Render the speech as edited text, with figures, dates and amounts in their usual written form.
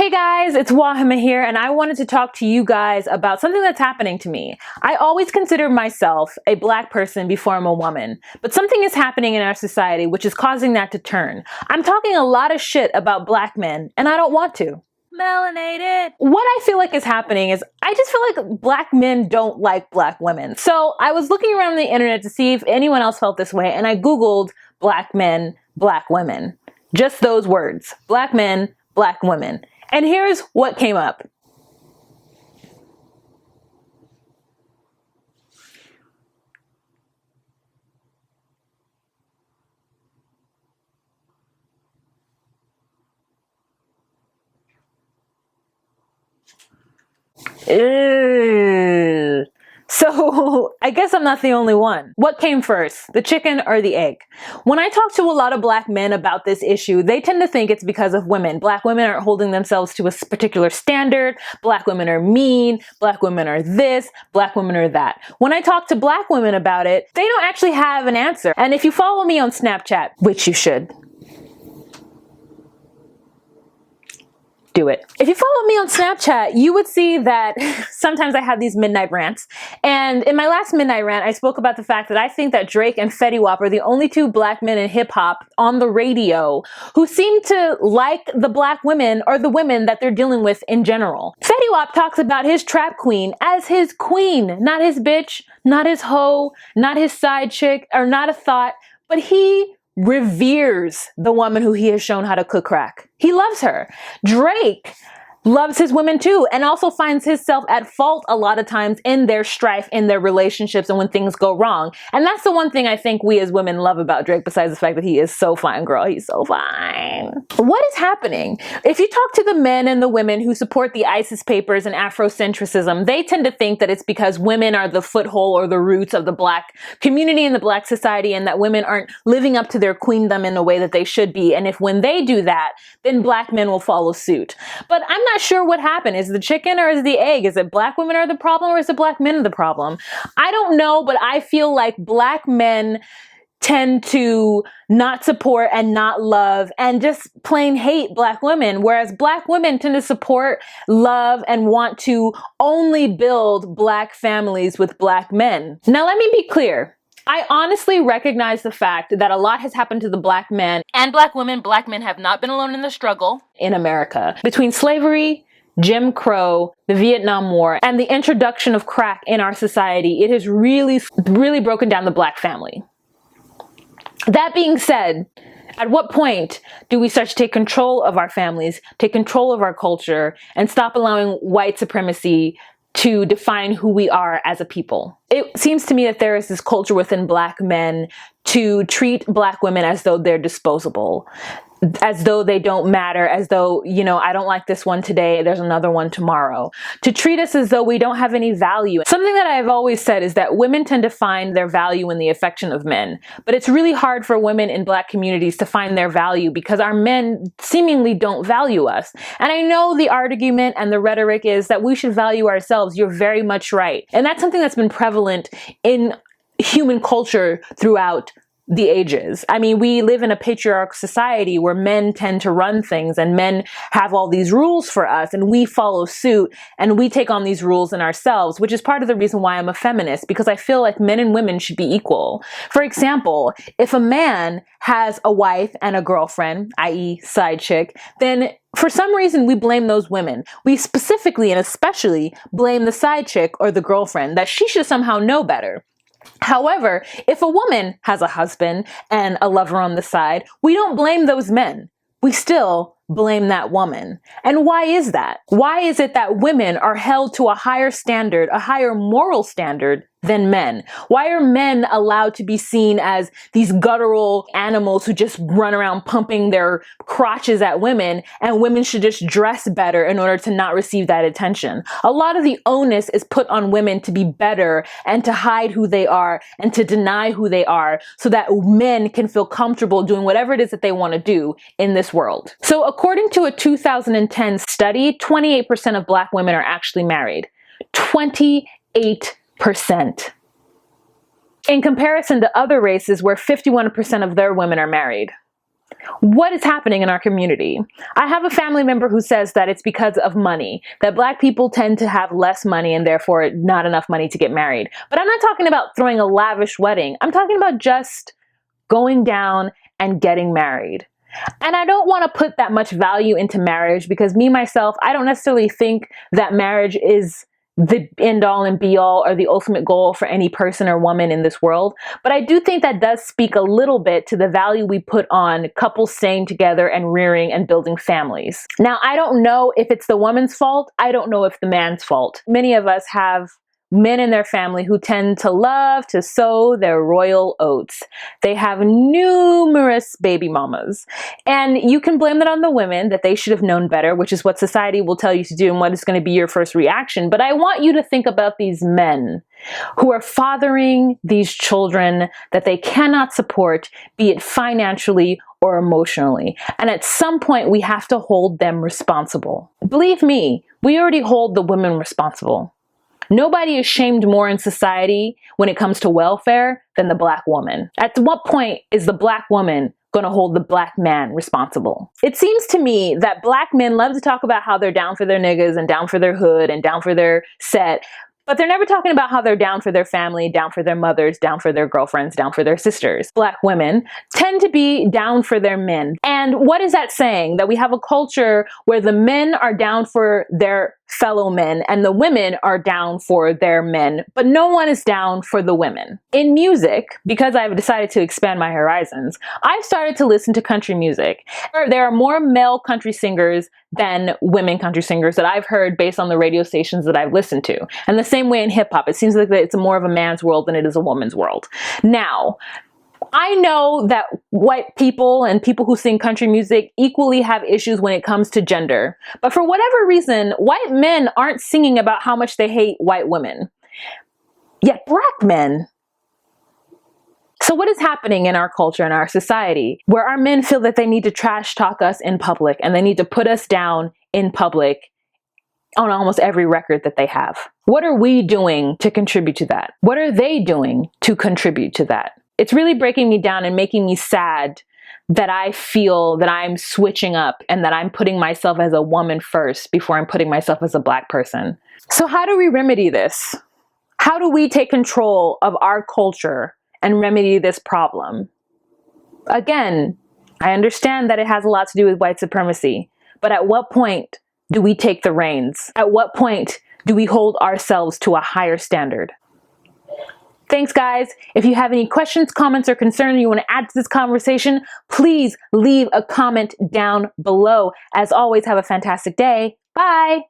Hey guys, it's Wahima here, and I wanted to talk to you guys about something that's happening to me. I always consider myself a black person before I'm a woman, but something is happening in our society which is causing that to turn. I'm talking a lot of shit about black men, and I don't want to. Melanated. What I feel like is happening is I just feel like black men don't like black women. So I was looking around the internet to see if anyone else felt this way, and I Googled black men, black women. Just those words. Black men, black women. And here's what came up. Ew. So I guess I'm not the only one. What came first, the chicken or the egg? When I talk to a lot of black men about this issue, they tend to think it's because of women. Black women aren't holding themselves to a particular standard. Black women are mean. Black women are this. Black women are that. When I talk to black women about it, they don't actually have an answer. And if you follow me on Snapchat, which you should, do it. If you follow me on Snapchat, you would see that sometimes I have these midnight rants. And in my last midnight rant, I spoke about the fact that I think that Drake and Fetty Wap are the only two black men in hip hop on the radio who seem to like the black women or the women that they're dealing with in general. Fetty Wap talks about his trap queen as his queen, not his bitch, not his hoe, not his side chick, or not a thought, but he reveres the woman who he has shown how to cook crack. He loves her. Drake loves his women too, and also finds himself at fault a lot of times in their strife, in their relationships, and when things go wrong. And that's the one thing I think we as women love about Drake, besides the fact that he is so fine, girl. He's so fine. What is happening? If you talk to the men and the women who support the ISIS papers and Afrocentrism, they tend to think that it's because women are the foothold or the roots of the black community and the black society, and that women aren't living up to their queendom in the way that they should be. And if when they do that, then black men will follow suit. But I'm not sure what happened. Is it the chicken or is it the egg? Is it black women are the problem or is it black men the problem? I don't know, but I feel like black men tend to not support and not love and just plain hate black women, whereas black women tend to support, love, and want to only build black families with black men. Now, let me be clear. I honestly recognize the fact that a lot has happened to the black men and black women. Black men have not been alone in the struggle in America. Between slavery, Jim Crow, the Vietnam War, and the introduction of crack in our society, it has really broken down the black family. That being said, at what point do we start to take control of our families, take control of our culture, and stop allowing white supremacy to define who we are as a people? It seems to me that there is this culture within black men to treat black women as though they're disposable, as though they don't matter, as though, you know, I don't like this one today, there's another one tomorrow. To treat us as though we don't have any value. Something that I've always said is that women tend to find their value in the affection of men. But it's really hard for women in black communities to find their value because our men seemingly don't value us. And I know the argument and the rhetoric is that we should value ourselves. You're very much right. And that's something that's been prevalent in human culture throughout the ages. I mean, we live in a patriarchal society where men tend to run things and men have all these rules for us and we follow suit and we take on these rules in ourselves, which is part of the reason why I'm a feminist, because I feel like men and women should be equal. For example, if a man has a wife and a girlfriend, i.e. side chick, then for some reason we blame those women. We specifically and especially blame the side chick or the girlfriend, that she should somehow know better. However, if a woman has a husband and a lover on the side, we don't blame those men. We still blame that woman. And why is that? Why is it that women are held to a higher standard, a higher moral standard than men? Why are men allowed to be seen as these guttural animals who just run around pumping their crotches at women, and women should just dress better in order to not receive that attention? A lot of the onus is put on women to be better and to hide who they are and to deny who they are so that men can feel comfortable doing whatever it is that they want to do in this world. So according to a 2010 study, 28% of black women are actually married. 28%. In comparison to other races where 51% of their women are married. What is happening in our community? I have a family member who says that it's because of money, that Black people tend to have less money and therefore not enough money to get married. But I'm not talking about throwing a lavish wedding. I'm talking about just going down and getting married. And I don't want to put that much value into marriage because me, myself, I don't necessarily think that marriage is the end all and be all or the ultimate goal for any person or woman in this world. But I do think that does speak a little bit to the value we put on couples staying together and rearing and building families. Now, I don't know if it's the woman's fault. I don't know if the man's fault. Many of us have men in their family who tend to love to sow their royal oats. They have numerous baby mamas. And you can blame that on the women, that they should have known better, which is what society will tell you to do and what is going to be your first reaction. But I want you to think about these men who are fathering these children that they cannot support, be it financially or emotionally. And at some point, we have to hold them responsible. Believe me, we already hold the women responsible. Nobody is shamed more in society when it comes to welfare than the Black woman. At what point is the Black woman going to hold the Black man responsible? It seems to me that Black men love to talk about how they're down for their niggas and down for their hood and down for their set, but they're never talking about how they're down for their family, down for their mothers, down for their girlfriends, down for their sisters. Black women tend to be down for their men. And what is that saying? That we have a culture where the men are down for their fellow men and the women are down for their men, but no one is down for the women. In music, because I've decided to expand my horizons, I've started to listen to country music. There are more male country singers than women country singers that I've heard based on the radio stations that I've listened to. And the same way in hip hop, it seems like it's more of a man's world than it is a woman's world. Now, I know that white people and people who sing country music equally have issues when it comes to gender. But for whatever reason, white men aren't singing about how much they hate white women. Yet Black men. So what is happening in our culture and our society where our men feel that they need to trash talk us in public and they need to put us down in public on almost every record that they have? What are we doing to contribute to that? What are they doing to contribute to that? It's really breaking me down and making me sad that I feel that I'm switching up and that I'm putting myself as a woman first before I'm putting myself as a Black person. So how do we remedy this? How do we take control of our culture and remedy this problem? Again, I understand that it has a lot to do with white supremacy, but at what point do we take the reins? At what point do we hold ourselves to a higher standard? Thanks, guys. If you have any questions, comments, or concerns you want to add to this conversation, please leave a comment down below. As always, have a fantastic day. Bye.